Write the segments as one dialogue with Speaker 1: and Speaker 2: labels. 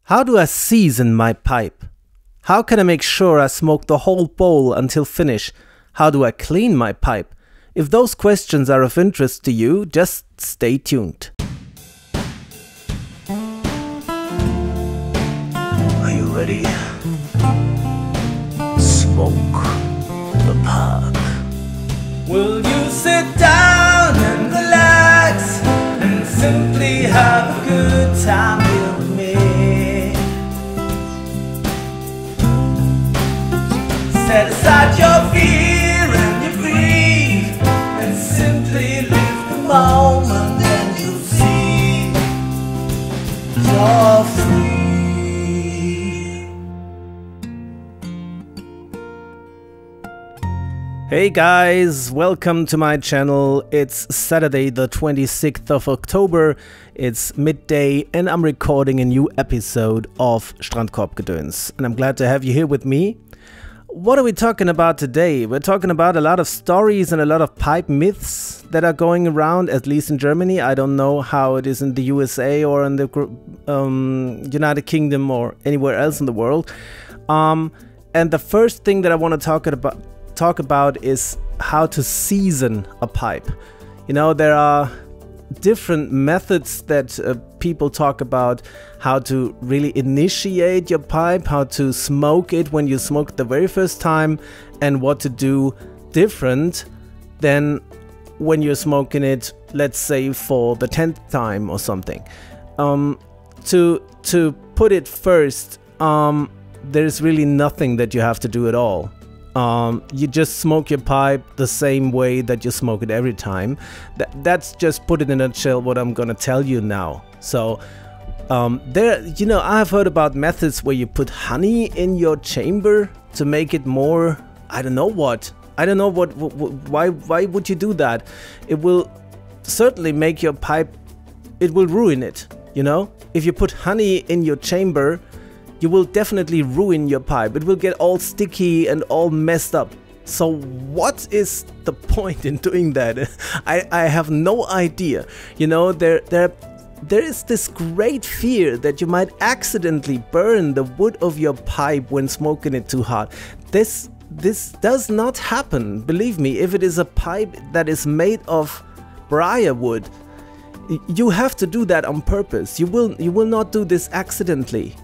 Speaker 1: How do I season my pipe? How can I make sure I smoke the whole bowl until finish? How do I clean my pipe? If those questions are of interest to you, just stay tuned.
Speaker 2: Are you ready? Smoke the pipe.
Speaker 1: Will you sit down and relax and simply have a good time with me? Set aside your fear and your grief and simply live the moment, and you'll see you're free. Hey guys, welcome to my channel. It's Saturday the 26th of October. It's midday and I'm recording a new episode of Strandkorbgedöns. And I'm glad to have you here with me. What are we talking about today? We're talking about a lot of stories and a lot of pipe myths that are going around, at least in Germany. I don't know how it is in the USA or in the United Kingdom or anywhere else in the world. And the first thing that I want to talk about is how to season a pipe. You know, there are different methods that people talk about, how to really initiate your pipe, how to smoke it when you smoke the very first time, and what to do different than when you're smoking it, let's say for the 10th time or something. To put it first, there's really nothing that you have to do at all. You just smoke your pipe the same way that you smoke it every time. That's just, put it in a nutshell, what I'm gonna tell you now. So you know, I've heard about methods where you put honey in your chamber to make it more, I don't know what, why would you do that? It will certainly make your pipe, it will ruin it, you know? If you put honey in your chamber, you will definitely ruin your pipe. It will get all sticky and all messed up. So what is the point in doing that? I have no idea. You know, there is this great fear that you might accidentally burn the wood of your pipe when smoking it too hot. This does not happen. Believe me, if it is a pipe that is made of briar wood, you have to do that on purpose. You will not do this accidentally.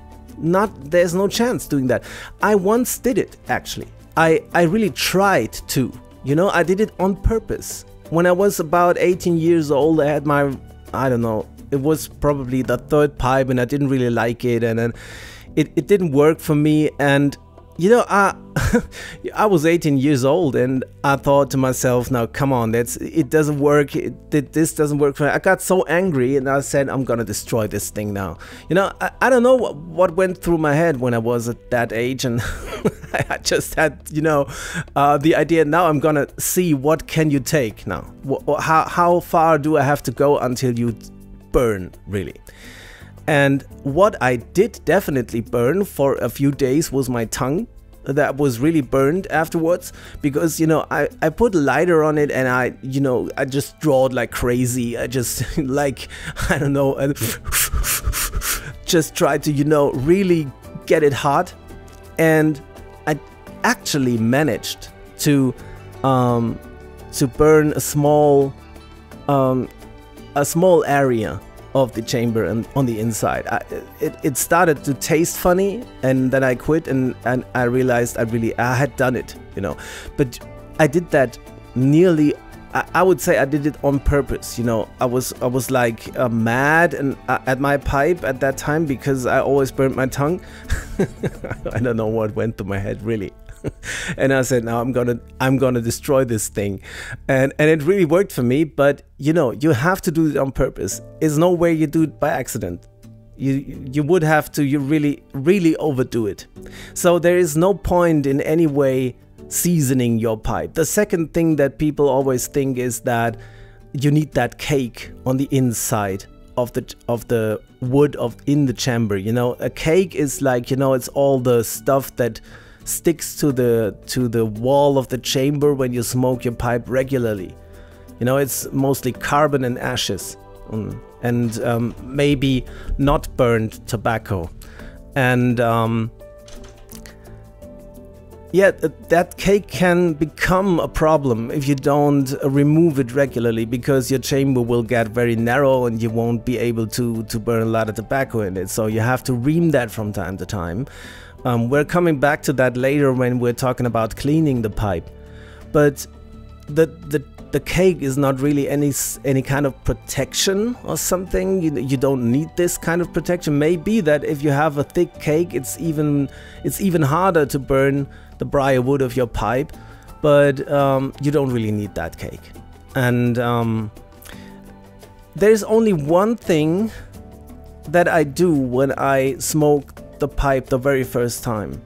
Speaker 1: There's no chance doing that. I once did it, actually. I really tried to. You know, I did it on purpose. When I was about 18 years old, I had my, I don't know, it was probably the third pipe and I didn't really like it, and then it didn't work for me. And you know, I was 18 years old and I thought to myself, now come on, it doesn't work, this doesn't work for me. I got so angry and I said, I'm gonna destroy this thing now. You know, I don't know what went through my head when I was at that age, and I just had, you know, the idea, now I'm gonna see what can you take now. How far do I have to go until you burn, really? And what I did definitely burn for a few days was my tongue. That was really burned afterwards, because, you know, I put a lighter on it and I just drawed like crazy. I just like, I don't know, just tried to, you know, really get it hot. And I actually managed to burn a small area of the chamber and on the inside. It started to taste funny, and then I quit, and I realized I had done it, you know. But I did that nearly, I would say I did it on purpose, you know. I was like mad and at my pipe at that time, because I always burnt my tongue. I don't know what went through my head, really. And I said, now I'm gonna destroy this thing, and it really worked for me. But you know, you have to do it on purpose. There's no way you do it by accident. You would have to, you really overdo it. So there is no point in any way seasoning your pipe. The second thing that people always think is that you need that cake on the inside of the wood in the chamber. You know, a cake is like, you know, it's all the stuff that sticks to the wall of the chamber when you smoke your pipe regularly. You know, it's mostly carbon and ashes, and maybe not burned tobacco. And yeah, that cake can become a problem if you don't remove it regularly, because your chamber will get very narrow and you won't be able to burn a lot of tobacco in it. So you have to ream that from time to time. We're coming back to that later when we're talking about cleaning the pipe. But the cake is not really any kind of protection or something. You don't need this kind of protection. Maybe that if you have a thick cake, it's even harder to burn the briar wood of your pipe, but you don't really need that cake. And there's only one thing that I do when I smoke the pipe the very first time.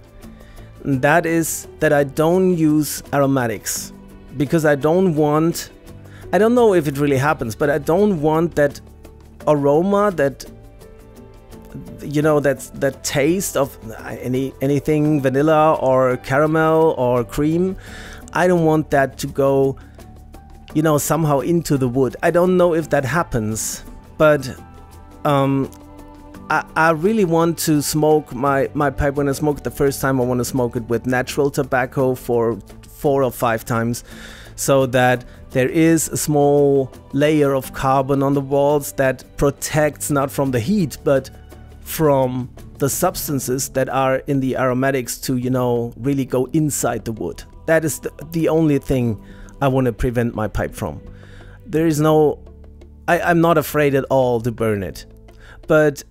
Speaker 1: And that is that I don't use aromatics, because I don't want, I don't know if it really happens, but I don't want that aroma, that, you know, that taste of anything vanilla or caramel or cream. I don't want that to go, you know, somehow into the wood. I don't know if that happens, but I really want to smoke my pipe. When I smoke it the first time, I want to smoke it with natural tobacco for 4 or 5 times, so that there is a small layer of carbon on the walls that protects not from the heat, but from the substances that are in the aromatics to, you know, really go inside the wood. That is the only thing I want to prevent my pipe from. There is no, I'm not afraid at all to burn it, but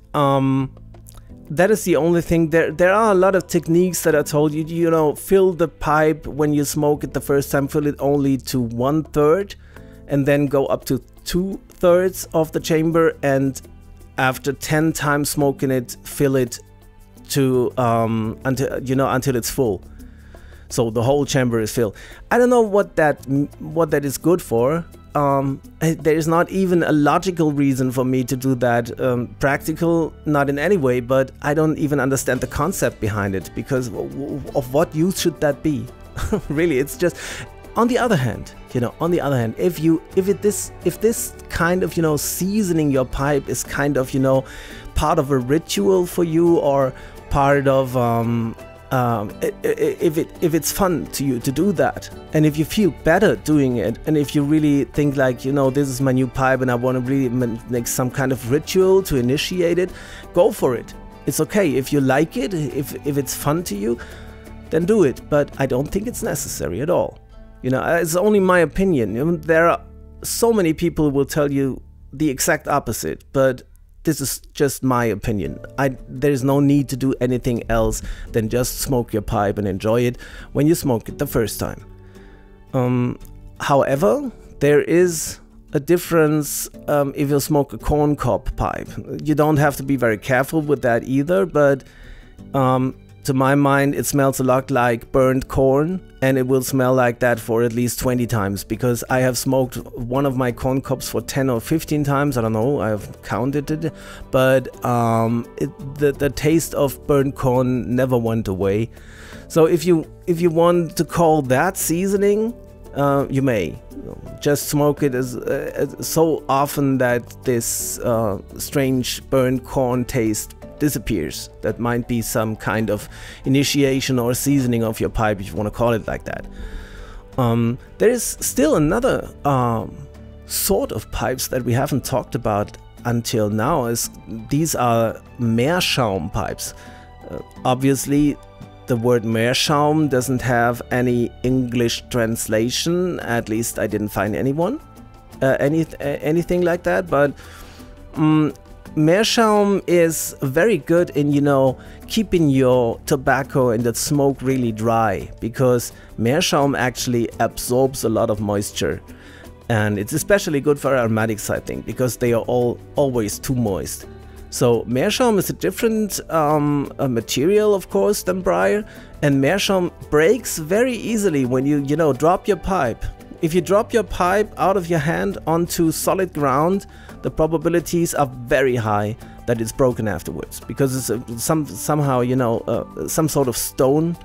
Speaker 1: that is the only thing. There are a lot of techniques that I told you, you know, fill the pipe when you smoke it the first time, fill it only to 1/3 and then go up to 2/3 of the chamber, and after 10 times smoking it, fill it to until it's full. So the whole chamber is filled. I don't know what that is good for. There is not even a logical reason for me to do that. Practical, not in any way, but I don't even understand the concept behind it, because of what use should that be? Really, it's just. On the other hand, you know, if this kind of, you know, seasoning your pipe is kind of, you know, part of a ritual for you, or part of if it's fun to you to do that, and if you feel better doing it, and if you really think like, you know, this is my new pipe and I want to really make some kind of ritual to initiate it, go for it. It's okay. If you like it, if it's fun to you, then do it. But I don't think it's necessary at all. You know, it's only my opinion. You know, there are so many people who will tell you the exact opposite, but this is just my opinion. There's no need to do anything else than just smoke your pipe and enjoy it when you smoke it the first time. However, there is a difference if you smoke a corncob pipe. You don't have to be very careful with that either, but to my mind, it smells a lot like burnt corn, and it will smell like that for at least 20 times, because I have smoked one of my corn cobs for 10 or 15 times. I don't know, I've counted it, but the taste of burnt corn never went away. So if you want to call that seasoning, you may just smoke it as so often that this strange burnt corn taste disappears. That might be some kind of initiation or seasoning of your pipe, if you want to call it like that. There is still another sort of pipes that we haven't talked about until now. These are Meerschaum pipes. Obviously, the word Meerschaum doesn't have any English translation. At least I didn't find anything like that. But Meerschaum is very good in, you know, keeping your tobacco and the smoke really dry, because Meerschaum actually absorbs a lot of moisture, and it's especially good for aromatics, I think, because they are always too moist. So Meerschaum is a different material, of course, than briar, and Meerschaum breaks very easily when you know, drop your pipe. If you drop your pipe out of your hand onto solid ground, the probabilities are very high that it's broken afterwards, because it's somehow, you know, some sort of stone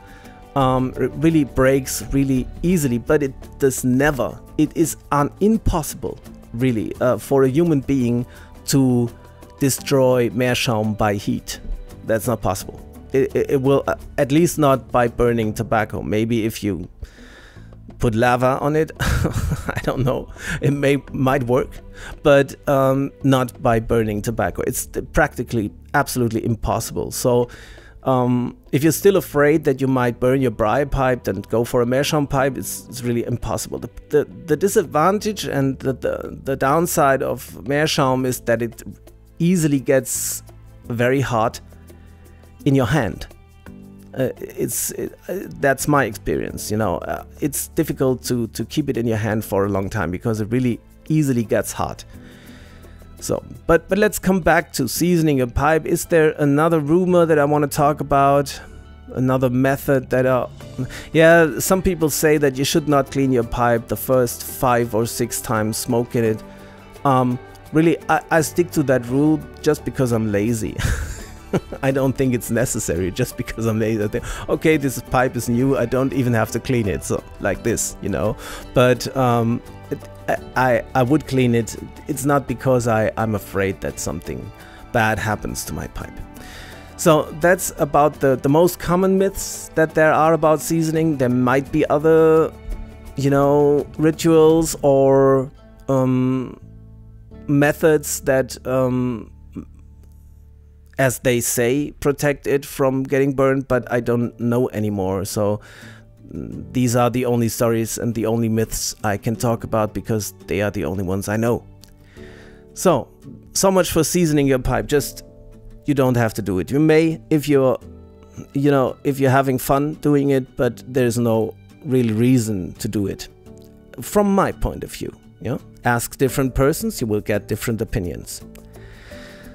Speaker 1: really breaks really easily, but it does never. It is impossible, really, for a human being to destroy Meerschaum by heat. That's not possible. It will, at least not by burning tobacco. Maybe if you put lava on it, I don't know, it might work, but not by burning tobacco. It's practically absolutely impossible. So if you're still afraid that you might burn your briar pipe, then go for a meerschaum pipe. It's really impossible. The disadvantage and the downside of meerschaum is that it easily gets very hot in your hand. That's my experience, you know. It's difficult to keep it in your hand for a long time because it really easily gets hot. So, but let's come back to seasoning a pipe. Is there another rumor that I want to talk about? Another method that yeah, some people say that you should not clean your pipe the first 5 or 6 times smoking it. Really, I stick to that rule just because I'm lazy. I don't think it's necessary just because I'm lazy. I think, okay, this pipe is new, I don't even have to clean it, so like this, you know. But I would clean it. It's not because I'm afraid that something bad happens to my pipe. So that's about the most common myths that there are about seasoning. There might be other, you know, rituals or methods that as they say, protect it from getting burned, but I don't know anymore. So these are the only stories and the only myths I can talk about because they are the only ones I know. So much for seasoning your pipe. Just, you don't have to do it. You may if you're, you know, if you're having fun doing it, but there's no real reason to do it. From my point of view, you know, ask different persons, you will get different opinions.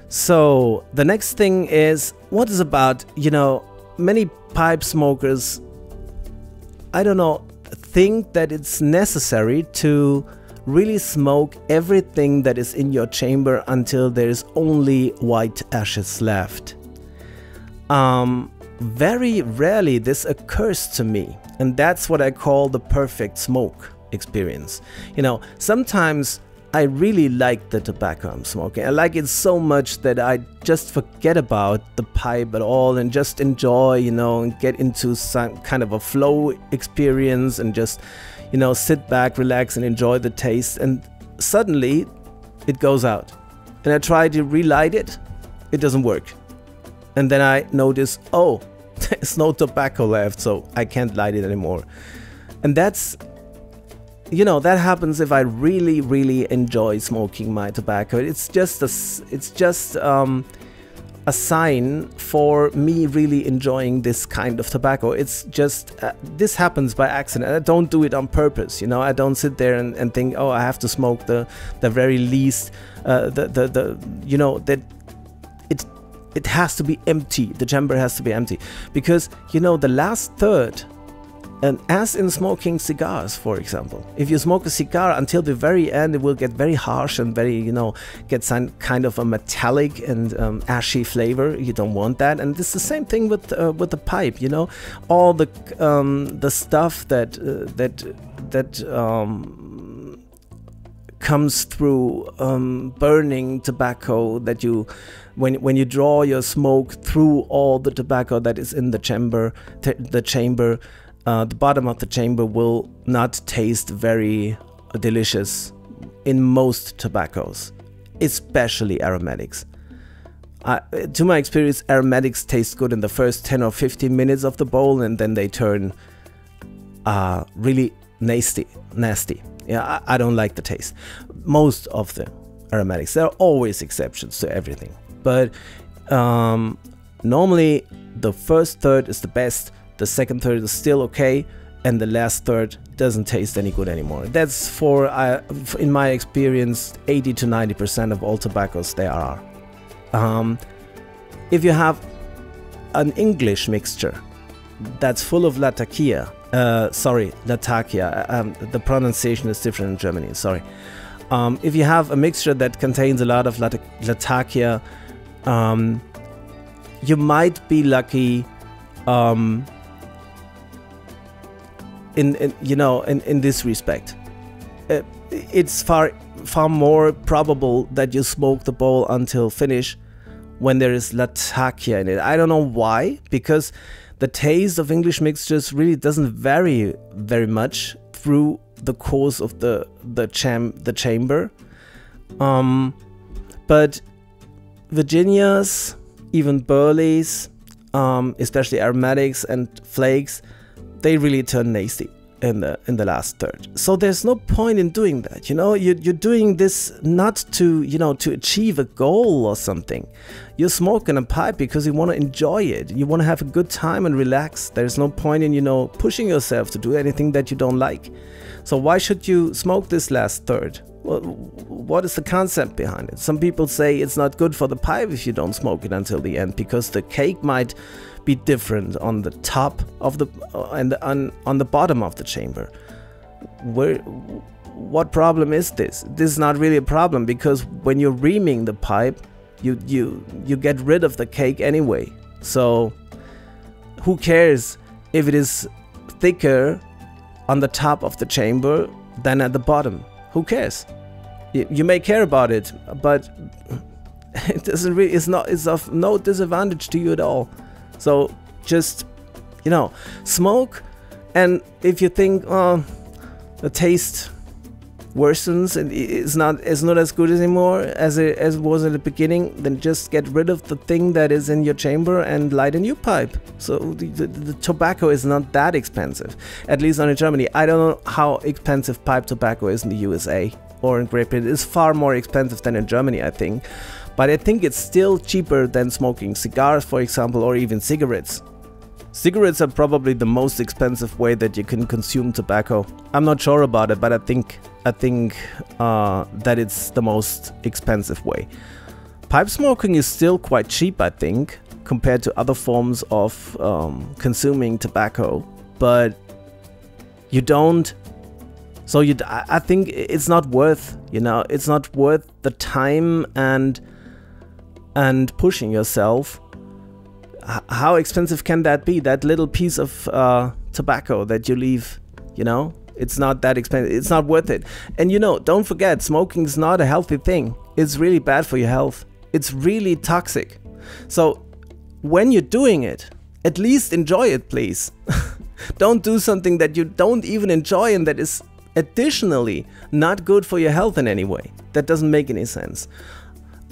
Speaker 1: So the next thing is, what is about, you know, many pipe smokers, I don't know, think that it's necessary to really smoke everything that is in your chamber until there's only white ashes left. Very rarely this occurs to me, and that's what I call the perfect smoke experience. You know, sometimes I really like the tobacco I'm smoking. I like it so much that I just forget about the pipe at all and just enjoy, you know, and get into some kind of a flow experience and just, you know, sit back, relax and enjoy the taste. And suddenly it goes out. And I try to relight it. It doesn't work. And then I notice, oh, there's no tobacco left, so I can't light it anymore. And that's, you know, that happens if I really, really enjoy smoking my tobacco. It's just a sign for me really enjoying this kind of tobacco. It's just, this happens by accident. I don't do it on purpose, you know. I don't sit there and think, oh, I have to smoke the very least, you know, that it has to be empty. The chamber has to be empty. Because, you know, the last third, and as in smoking cigars, for example, if you smoke a cigar until the very end, it will get very harsh and very, you know, get some kind of a metallic and ashy flavor. You don't want that. And it's the same thing with the pipe. You know, all the stuff that comes through burning tobacco, that you, when you draw your smoke through all the tobacco that is in the chamber, the bottom of the chamber will not taste very delicious in most tobaccos, especially aromatics. To my experience, aromatics taste good in the first 10 or 15 minutes of the bowl, and then they turn really nasty. Yeah, I don't like the taste. Most of the aromatics, there are always exceptions to everything, but normally the first third is the best. The second third is still okay, and the last third doesn't taste any good anymore. That's for, in my experience, 80 to 90% of all tobaccos there are. If you have an English mixture that's full of latakia, the pronunciation is different in Germany, sorry. If you have a mixture that contains a lot of latakia, you might be lucky in this respect. It's far more probable that you smoke the bowl until finish when there is latakia in it. I don't know why, because the taste of English mixtures really doesn't vary very much through the course of the chamber. But Virginias, even Burleys, especially aromatics and flakes, they really turn nasty in the last third. So there's no point in doing that. You know, you're doing this not to, you know, to achieve a goal or something. You're smoking a pipe because you want to enjoy it. You want to have a good time and relax. There's no point in, you know, pushing yourself to do anything that you don't like. So why should you smoke this last third? Well, what is the concept behind it? Some people say it's not good for the pipe if you don't smoke it until the end, because the cake might be different on the top of the and on the bottom of the chamber. What problem is this? This is not really a problem, because when you're reaming the pipe, you get rid of the cake anyway. So who cares if it is thicker on the top of the chamber than at the bottom? Who cares? You may care about it, but it doesn't really. It's of no disadvantage to you at all. So just, you know, smoke, and if you think, oh, the taste worsens and it's not as good anymore as it was at the beginning, then just get rid of the thing that is in your chamber and light a new pipe. So the tobacco is not that expensive, at least not in Germany. I don't know how expensive pipe tobacco is in the USA or in Great Britain. It's far more expensive than in Germany, I think. But I think it's still cheaper than smoking cigars, for example, or even cigarettes. Cigarettes are probably the most expensive way that you can consume tobacco. I'm not sure about it, but I think that it's the most expensive way. Pipe smoking is still quite cheap, I think, compared to other forms of consuming tobacco. But you don't. So I think it's not worth. You know, it's not worth the time and pushing yourself. How expensive can that be? That little piece of tobacco that you leave, you know, it's not that expensive. It's not worth it. And you know, don't forget, smoking is not a healthy thing. It's really bad for your health. It's really toxic. So when you're doing it, at least enjoy it, please. Don't do something that you don't even enjoy and that is additionally not good for your health in any way. That doesn't make any sense.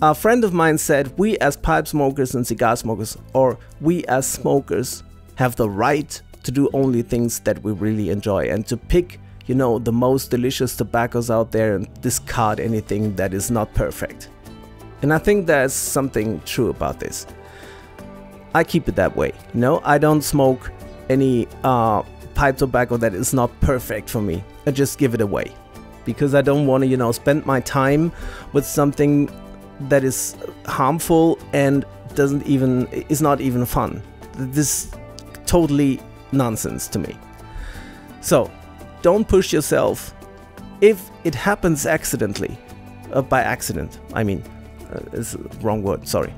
Speaker 1: A friend of mine said, we as pipe smokers and cigar smokers, or we as smokers, have the right to do only things that we really enjoy and to pick, you know, the most delicious tobaccos out there and discard anything that is not perfect. And I think there's something true about this. I keep it that way. No, I don't smoke any pipe tobacco that is not perfect for me. I just give it away because I don't want to, you know, spend my time with something that is harmful and is not even fun. This is totally nonsense to me. So don't push yourself. If it happens accidentally, by accident, I mean, it's the wrong word, sorry.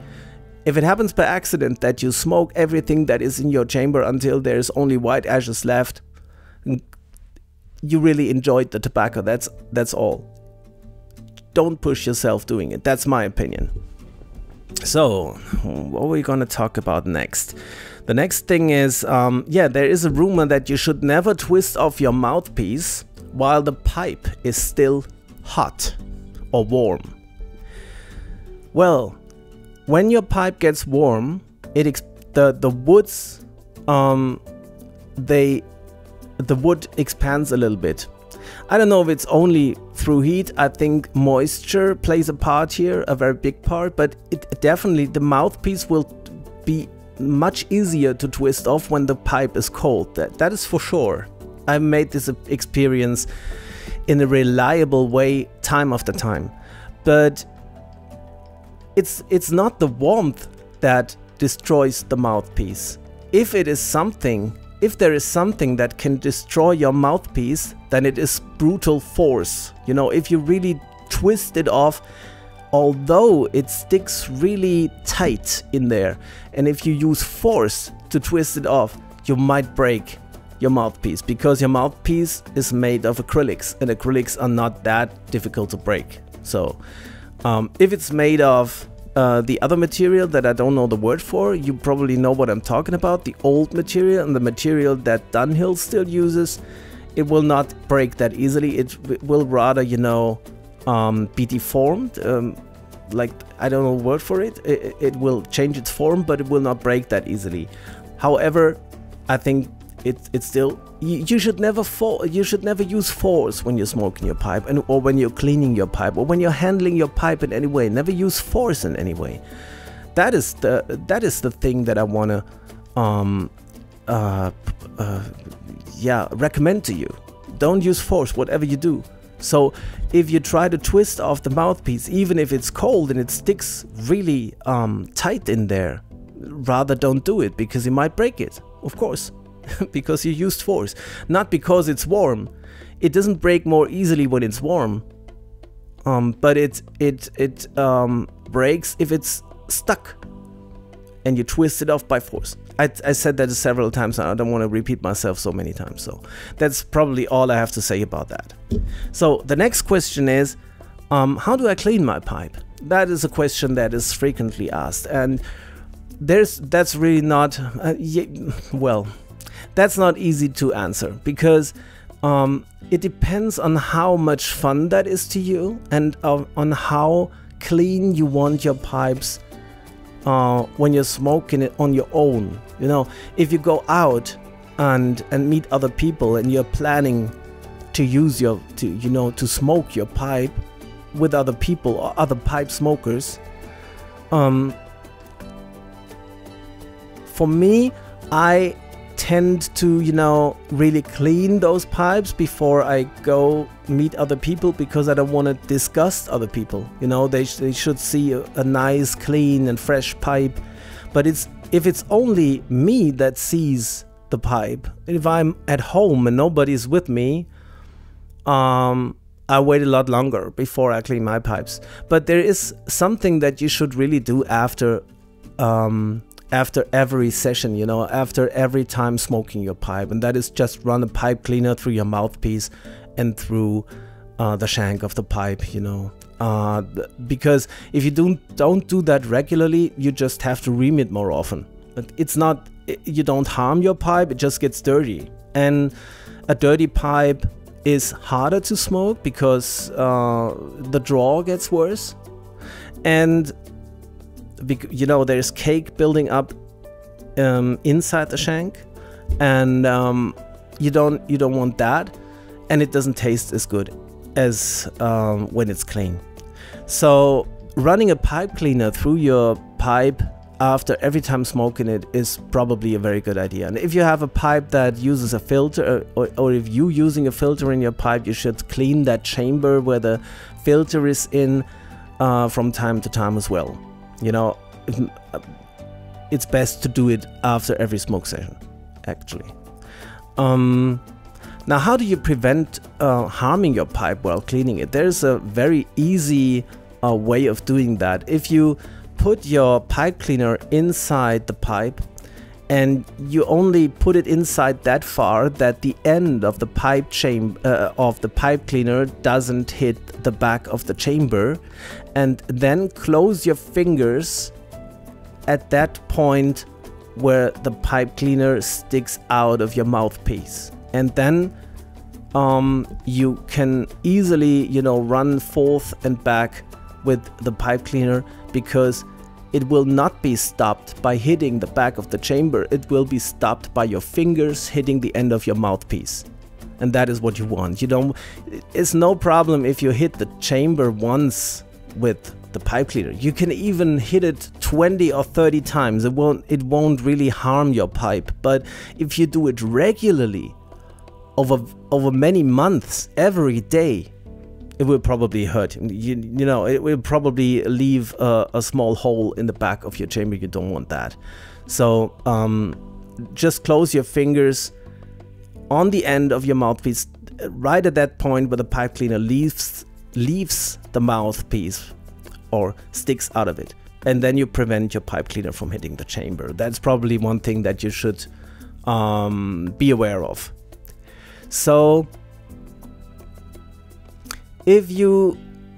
Speaker 1: If it happens by accident that you smoke everything that is in your chamber until there's only white ashes left, you really enjoyed the tobacco. That's all. Don't push yourself doing it. That's my opinion. So, what are we gonna talk about next? The next thing is, yeah, there is a rumor that you should never twist off your mouthpiece while the pipe is still hot or warm. Well, when your pipe gets warm, the wood expands a little bit. I don't know if it's only through heat. I think moisture plays a part here, a very big part, but it definitely, the mouthpiece will be much easier to twist off when the pipe is cold. That is for sure. I've made this experience in a reliable way time after time. But it's not the warmth that destroys the mouthpiece. If there is something that can destroy your mouthpiece, then it is brutal force. You know, if you really twist it off, although it sticks really tight in there, and if you use force to twist it off, you might break your mouthpiece, because your mouthpiece is made of acrylics, and acrylics are not that difficult to break. So if it's made of the other material that I don't know the word for, you probably know what I'm talking about, the old material and the material that Dunhill still uses, it will not break that easily. It will rather, you know, be deformed, like, I don't know the word for it. It will change its form, but it will not break that easily. However, I think it's still, you should never use force when you're smoking your pipe, or when you're cleaning your pipe, or when you're handling your pipe in any way. Never use force in any way. That is the thing that I wanna recommend to you. Don't use force whatever you do. So if you try to twist off the mouthpiece, even if it's cold and it sticks really tight in there, rather don't do it, because you might break it, of course. Because you used force, not because it's warm. It doesn't break more easily when it's warm, but it breaks if it's stuck and you twist it off by force. I said that several times now. I don't want to repeat myself so many times, so that's probably all I have to say about that. So the next question is, how do I clean my pipe? That is a question that is frequently asked, and that's really not well, that's not easy to answer, because it depends on how much fun that is to you, and on how clean you want your pipes when you're smoking it on your own. You know, if you go out and meet other people and you're planning to use to smoke your pipe with other people or other pipe smokers, for me, I tend to, really clean those pipes before I go meet other people, because I don't want to disgust other people. You know, they should see a nice, clean and fresh pipe. But if it's only me that sees the pipe, if I'm at home and nobody's with me, I wait a lot longer before I clean my pipes. But there is something that you should really do after every session, after every time smoking your pipe, and that is just run a pipe cleaner through your mouthpiece and through the shank of the pipe, because if you don't do that regularly, you just have to ream it more often. It's not, you don't harm your pipe, it just gets dirty, and a dirty pipe is harder to smoke because the draw gets worse, and there's cake building up inside the shank, and you don't want that, and it doesn't taste as good as when it's clean. So running a pipe cleaner through your pipe after every time smoking it is probably a very good idea. And if you have a pipe that uses a filter, or if you're using a filter in your pipe, you should clean that chamber where the filter is in from time to time as well. It's best to do it after every smoke session, actually. Now, how do you prevent harming your pipe while cleaning it? There's a very easy way of doing that. If you put your pipe cleaner inside the pipe, and you only put it inside that far that the end of the pipe cleaner doesn't hit the back of the chamber, and then close your fingers at that point where the pipe cleaner sticks out of your mouthpiece, and then you can easily run forth and back with the pipe cleaner, because it will not be stopped by hitting the back of the chamber. It will be stopped by your fingers hitting the end of your mouthpiece, and that is what you want. It's no problem if you hit the chamber once with the pipe cleaner. You can even hit it 20 or 30 times. It won't really harm your pipe. But if you do it regularly over many months, every day, it will probably hurt. It will probably leave a small hole in the back of your chamber. You don't want that. So just close your fingers on the end of your mouthpiece, right at that point where the pipe cleaner leaves the mouthpiece or sticks out of it, and then you prevent your pipe cleaner from hitting the chamber. That's probably one thing that you should be aware of. So if you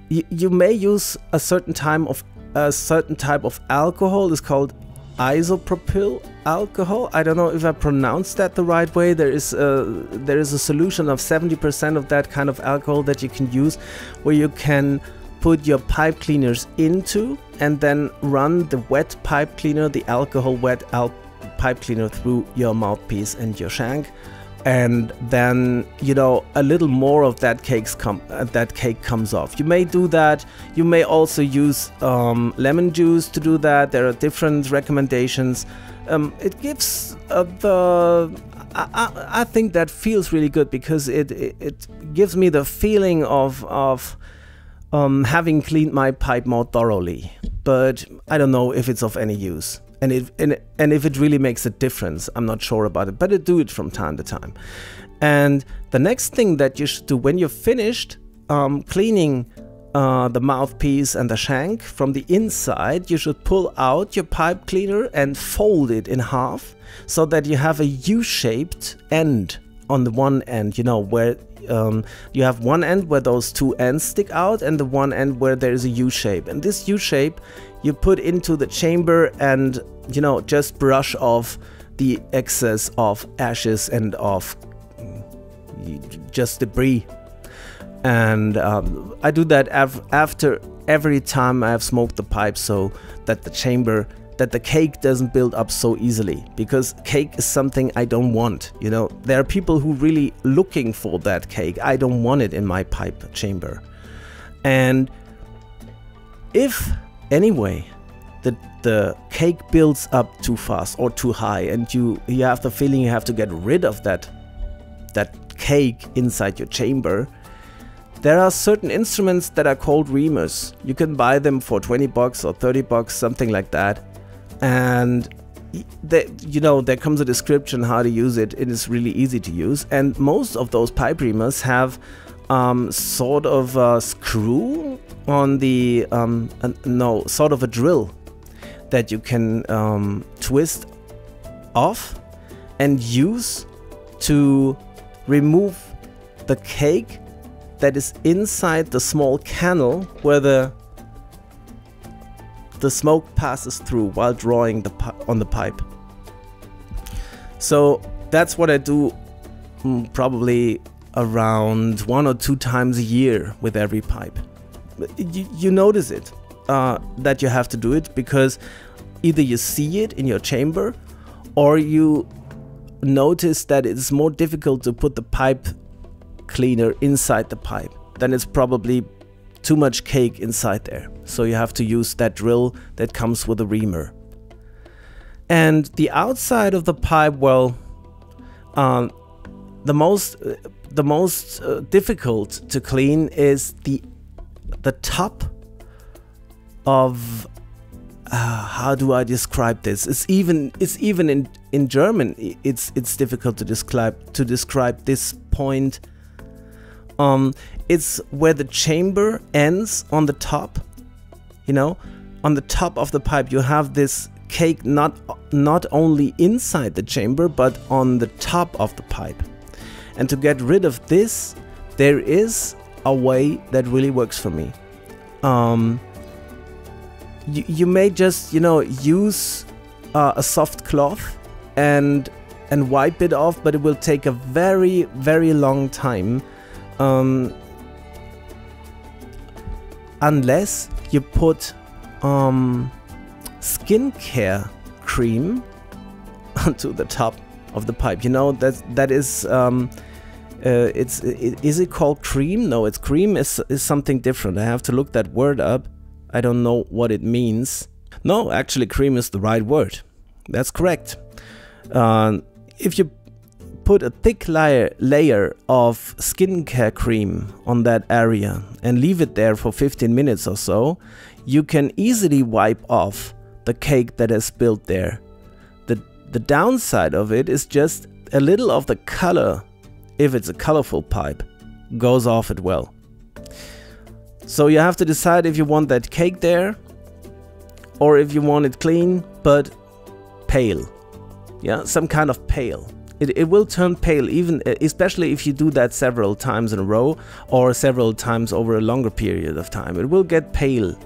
Speaker 1: may use a certain time of a certain type of alcohol. It's called isopropyl alcohol. I don't know if I pronounced that the right way. There is a solution of 70% of that kind of alcohol that you can use, where you can put your pipe cleaners into and then run the wet pipe cleaner, the alcohol wet pipe cleaner, through your mouthpiece and your shank. And then, you know, a little more of that cake comes off. You may do that. You may also use lemon juice to do that. There are different recommendations. It gives I think that feels really good, because it gives me the feeling of having cleaned my pipe more thoroughly. But I don't know if it's of any use. And if it really makes a difference, I'm not sure about it, but I do it from time to time. And the next thing that you should do when you're finished cleaning the mouthpiece and the shank from the inside, you should pull out your pipe cleaner and fold it in half, so that you have a U-shaped end on the one end, you know, where you have one end where those two ends stick out, and the one end where there is a U-shape. And this U-shape you put into the chamber, and, you know, just brush off the excess of ashes and of just debris. And I do that after every time I have smoked the pipe, so that the cake doesn't build up so easily, because cake is something I don't want. You know, there are people who really looking for that cake. I don't want it in my pipe chamber. And if anyway the cake builds up too fast or too high, and you have the feeling you have to get rid of that cake inside your chamber, there are certain instruments that are called reamers. You can buy them for 20 bucks or 30 bucks, something like that. And you know, there comes a description how to use it. It is really easy to use. And most of those pipe reamers have sort of a screw on the sort of a drill that you can twist off and use to remove the cake that is inside the small canal where the smoke passes through while drawing on the pipe. So that's what I do probably around 1 or 2 times a year with every pipe. You notice it, that you have to do it, because either you see it in your chamber, or you notice that it's more difficult to put the pipe cleaner inside the pipe. Then it's probably too much cake inside there. So you have to use that drill that comes with a reamer. And the outside of the pipe, well, the most difficult to clean is the top of how do I describe this? It's even in German. It's difficult to describe this point. It's where the chamber ends on the top. You know, on the top of the pipe you have this cake not only inside the chamber but on the top of the pipe. And to get rid of this, there is a way that really works for me. You may just, you know, use a soft cloth and wipe it off, but it will take a very, very long time. Unless you put skincare cream onto the top of the pipe. You know, that is is it called cream? No, it's cream is something different. I have to look that word up. I don't know what it means. No, actually cream is the right word. That's correct. If you put a thick layer of skincare cream on that area and leave it there for 15 minutes or so, you can easily wipe off the cake that has built there. The downside of it is just a little of the color, if it's a colorful pipe, goes off it well. So you have to decide if you want that cake there or if you want it clean but pale. Yeah, some kind of pale. It will turn pale, even especially if you do that several times in a row or several times over a longer period of time. It will get pale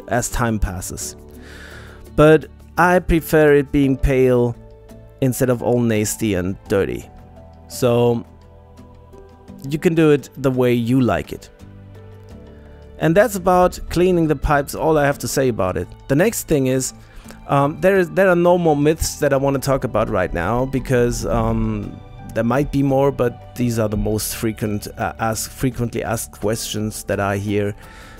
Speaker 1: as time passes. But I prefer it being pale instead of all nasty and dirty. So you can do it the way you like it. And that's about cleaning the pipes, all I have to say about it. The next thing is, there are no more myths that I want to talk about right now, because there might be more, but these are the most frequently asked questions that I hear.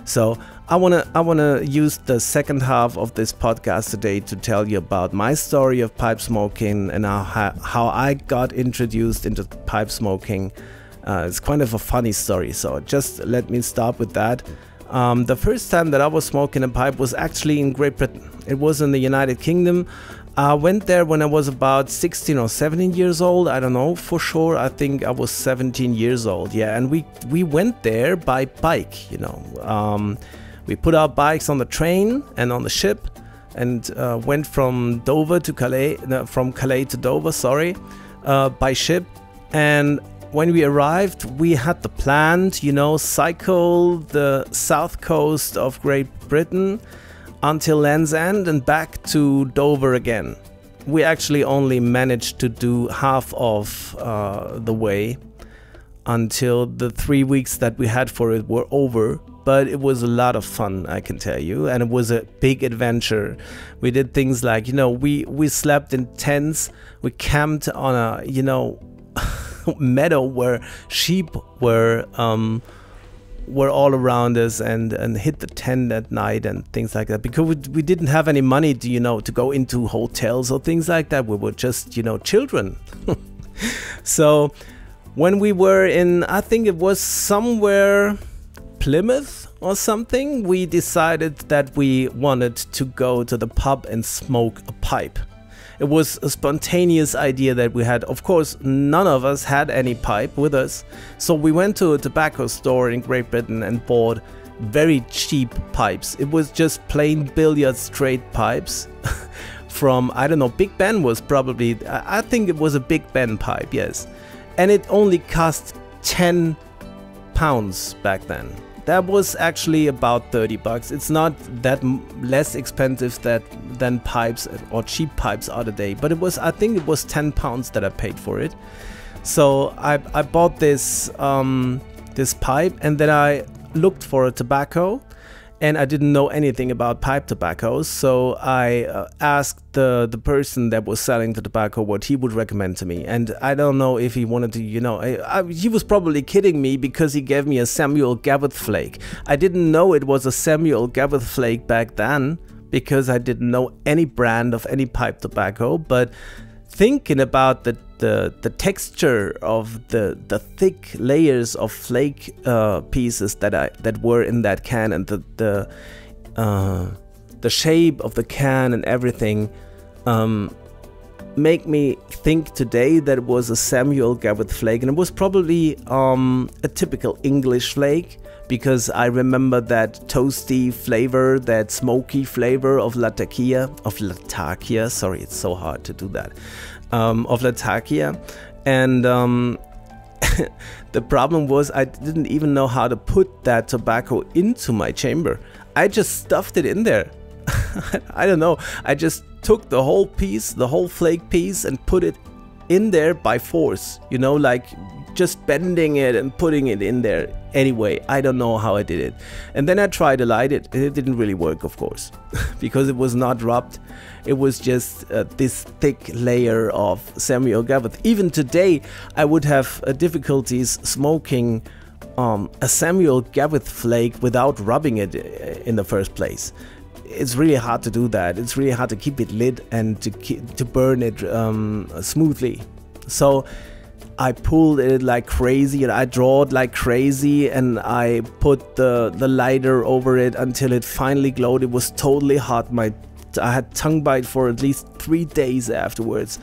Speaker 1: So I wanna use the second half of this podcast today to tell you about my story of pipe smoking and how I got introduced into pipe smoking. It's kind of a funny story, so just let me start with that. The first time that I was smoking a pipe was actually in Great Britain. It was in the United Kingdom. I went there when I was about 16 or 17 years old. I don't know for sure. I think I was 17 years old. Yeah, and we went there by bike. You know, we put our bikes on the train and on the ship, and went from Dover to Calais. No, from Calais to Dover. Sorry, by ship. And when we arrived, we had the plan to, you know, cycle the south coast of Great Britain until Land's End and back to Dover again. We actually only managed to do half of the way until the 3 weeks that we had for it were over. But it was a lot of fun, I can tell you, and it was a big adventure. We did things like, you know, we slept in tents, we camped on a, you know, meadow where sheep were all around us, and hit the tent at night and things like that, because we didn't have any money to, you know, to go into hotels or things like that. We were just, you know, children. So when we were in, I think it was somewhere Plymouth or something, we decided that we wanted to go to the pub and smoke a pipe. It was a spontaneous idea that we had. Of course, none of us had any pipe with us. So we went to a tobacco store in Great Britain and bought very cheap pipes. It was just plain billiard straight pipes from, I don't know, Big Ben was probably, I think it was a Big Ben pipe, yes. And it only cost £10 back then. That was actually about 30 bucks. It's not that less expensive than pipes or cheap pipes are today, but it was, I think it was £10 that I paid for it. So I bought this this pipe, and then I looked for a tobacco, and I didn't know anything about pipe tobaccos. So I asked the person that was selling the tobacco what he would recommend to me. And I don't know if he wanted to, you know, he was probably kidding me, because he gave me a Samuel Gavith flake. I didn't know it was a Samuel Gavith flake back then, because I didn't know any brand of any pipe tobacco. But thinking about the texture of the thick layers of flake pieces that were in that can, and the shape of the can and everything, make me think today that it was a Samuel Gavith flake, and it was probably a typical English flake, because I remember that toasty flavor, that smoky flavor of Latakia, sorry, it's so hard to do that, of Latakia. And the problem was I didn't even know how to put that tobacco into my chamber. I just stuffed it in there. I don't know, I just took the whole piece, the whole flake piece, and put it in there by force, you know, like just bending it and putting it in there. Anyway, I don't know how I did it. And then I tried to light it. It didn't really work, of course, because it was not rubbed. It was just this thick layer of Samuel Gavith. Even today, I would have difficulties smoking a Samuel Gavith flake without rubbing it in the first place. It's really hard to do that. It's really hard to keep it lit and to burn it smoothly. So I pulled it like crazy, and I drawed like crazy, and I put the lighter over it until it finally glowed. It was totally hot. I had tongue bite for at least 3 days afterwards.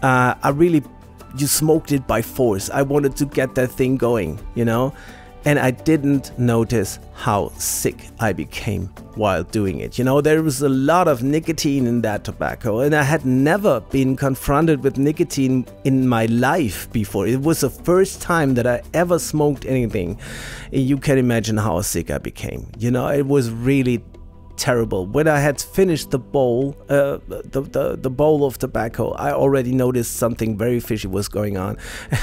Speaker 1: You smoked it by force. I wanted to get that thing going, you know? And I didn't notice how sick I became while doing it. You know, there was a lot of nicotine in that tobacco, and I had never been confronted with nicotine in my life before. It was the first time that I ever smoked anything. You can imagine how sick I became. You know, it was really terrible. When I had finished the bowl, the bowl of tobacco, I already noticed something very fishy was going on.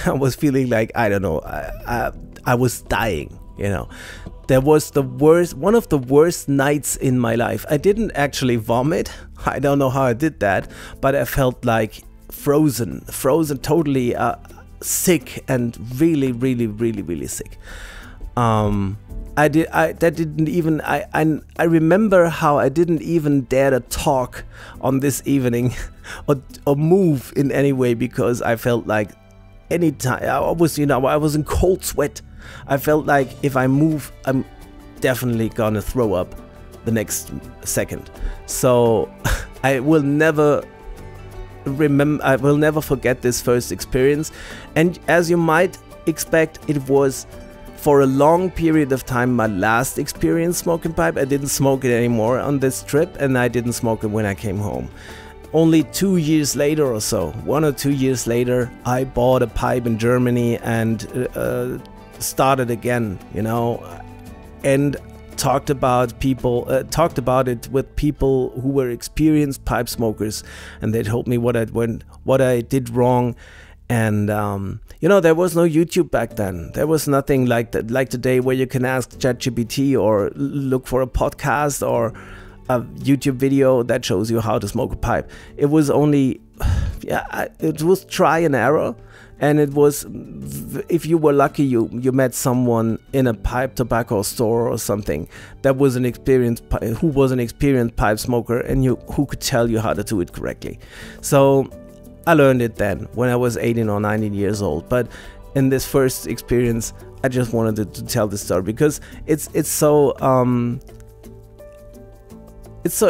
Speaker 1: I was feeling like, I don't know, I was dying, you know. There was one of the worst nights in my life. I didn't actually vomit. I don't know how I did that, but I felt like frozen, totally sick, and really sick. I remember how I didn't even dare to talk on this evening or move in any way, because I felt like anytime I was in cold sweat. I felt like if I move, I'm definitely gonna throw up the next second. So I will never forget this first experience. And as you might expect, it was for a long period of time my last experience smoking pipe. I didn't smoke it anymore on this trip, and I didn't smoke it when I came home. Only 2 years later or so, 1 or 2 years later, I bought a pipe in Germany and started again, you know, and talked about it with people who were experienced pipe smokers, and they told me what I did wrong. And you know, there was no YouTube back then. There was nothing like that, like today, where you can ask ChatGPT or look for a podcast or a YouTube video that shows you how to smoke a pipe. It was only, it was try and error. And it was, if you were lucky, you met someone in a pipe tobacco store or something that was who was an experienced pipe smoker, and who could tell you how to do it correctly. So I learned it then when I was 18 or 19 years old. But in this first experience, I just wanted to tell this story because it's so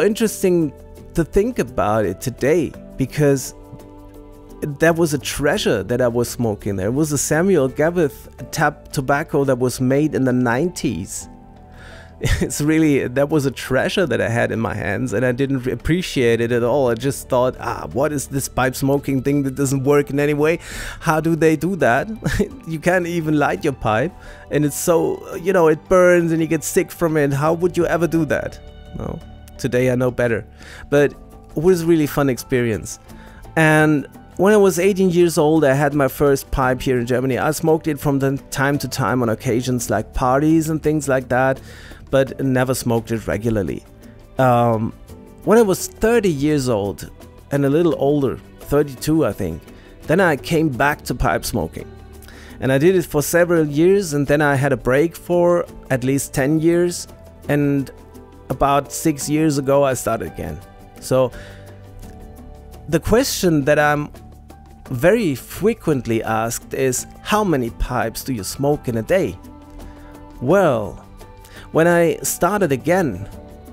Speaker 1: interesting to think about it today, because that was a treasure that I was smoking there. It was a Samuel Gavith tap tobacco that was made in the 90s. That was a treasure that I had in my hands, and I didn't appreciate it at all. I just thought, what is this pipe smoking thing that doesn't work in any way? How do they do that? You can't even light your pipe, and it's so, you know, it burns and you get sick from it. How would you ever do that? No, today I know better. But it was a really fun experience. And when I was 18 years old, I had my first pipe here in Germany. I smoked it from time to time on occasions like parties and things like that, but never smoked it regularly. When I was 30 years old and a little older, 32 I think, then I came back to pipe smoking. And I did it for several years, and then I had a break for at least 10 years, and about 6 years ago I started again. So the question that I'm very frequently asked is, how many pipes do you smoke in a day? Well, when I started again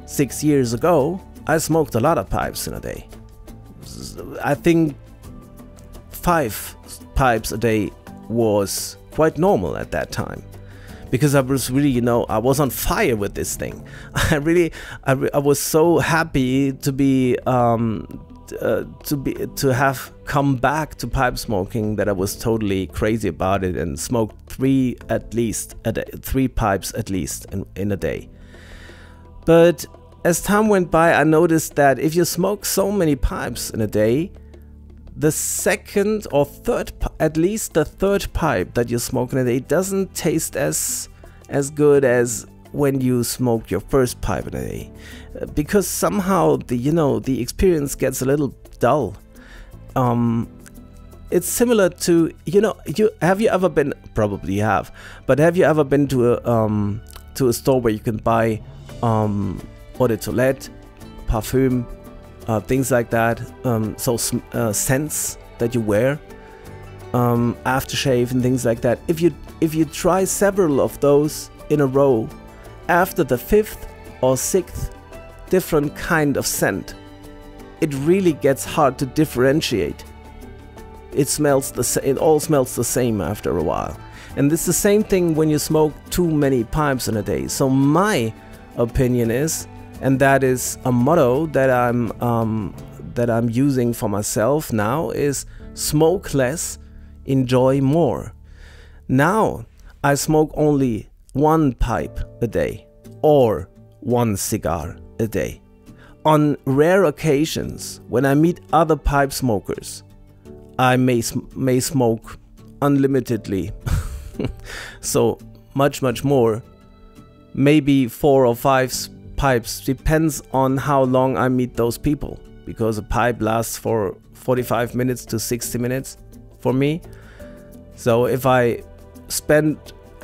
Speaker 1: 6 years ago, I smoked a lot of pipes in a day. I think 5 pipes a day was quite normal at that time, because I was really, you know, I was on fire with this thing. I was so happy to have come back to pipe smoking that I was totally crazy about it, and smoked 3 pipes at least in a day. But as time went by, I noticed that if you smoke so many pipes in a day, the second or third, at least the third pipe that you smoke in a day doesn't taste as good as when you smoked your first pipe in a day, because somehow the experience gets a little dull. It's similar to, have you ever been, probably you have, but have you ever been to a store where you can buy eau de toilette, parfum, things like that, scents that you wear, aftershave and things like that. If you try several of those in a row, after the 5th or 6th different kind of scent, it really gets hard to differentiate. It all smells the same after a while. And it's the same thing when you smoke too many pipes in a day. So my opinion is, and that is a motto that I'm using for myself now, is smoke less, enjoy more. Now I smoke only 1 pipe a day, or 1 cigar a day. On rare occasions, when I meet other pipe smokers, I may smoke unlimitedly. So much more. Maybe 4 or 5 pipes, depends on how long I meet those people, because a pipe lasts for 45 minutes to 60 minutes for me. So if I spend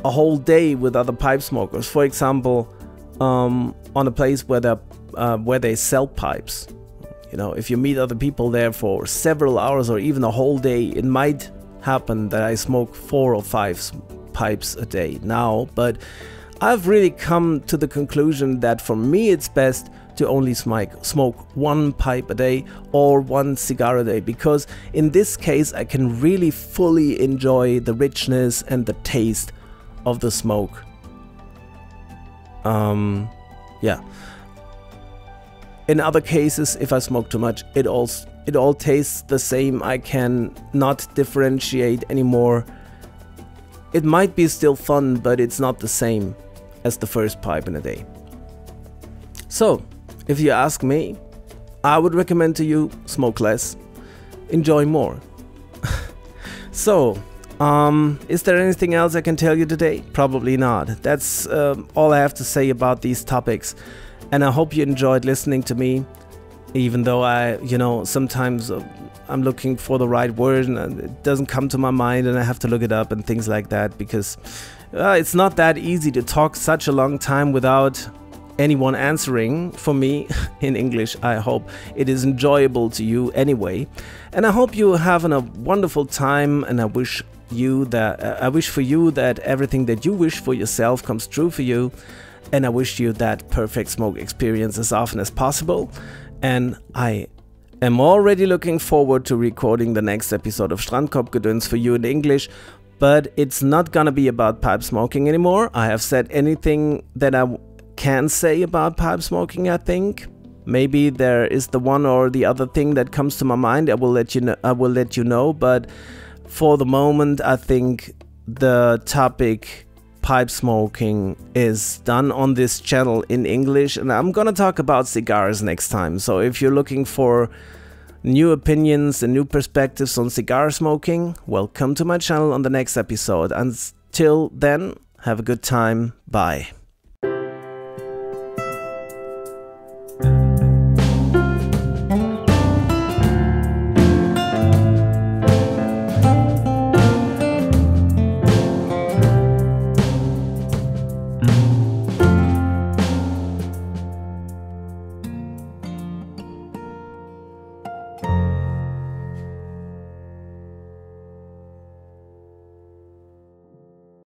Speaker 1: a whole day with other pipe smokers, for example, on a place where they sell pipes, you know, if you meet other people there for several hours or even a whole day, it might happen that I smoke 4 or 5 pipes a day now. But I've really come to the conclusion that for me it's best to only smoke 1 pipe a day or 1 cigar a day, because in this case I can really fully enjoy the richness and the taste of the smoke. Yeah. In other cases, if I smoke too much, it all tastes the same. I can not differentiate anymore. It might be still fun, but it's not the same as the first pipe in a day. So, if you ask me, I would recommend to you, smoke less, enjoy more. So, is there anything else I can tell you today? Probably not. That's all I have to say about these topics. And I hope you enjoyed listening to me, even though sometimes I'm looking for the right word and it doesn't come to my mind and I have to look it up and things like that, because it's not that easy to talk such a long time without anyone answering for me in English. I hope it is enjoyable to you anyway. And I hope you're having a wonderful time, and I wish for you that everything that you wish for yourself comes true for you. And I wish you that perfect smoke experience as often as possible. And I am already looking forward to recording the next episode of Strandkorbgedöns for you in English. But it's not gonna be about pipe smoking anymore. I have said anything that I can say about pipe smoking, I think. Maybe there is the one or the other thing that comes to my mind. I will let you know. But for the moment, I think the topic pipe smoking is done on this channel in English, and I'm gonna talk about cigars next time. So if you're looking for new opinions and new perspectives on cigar smoking, well, come to my channel on the next episode. Until then, have a good time. Bye.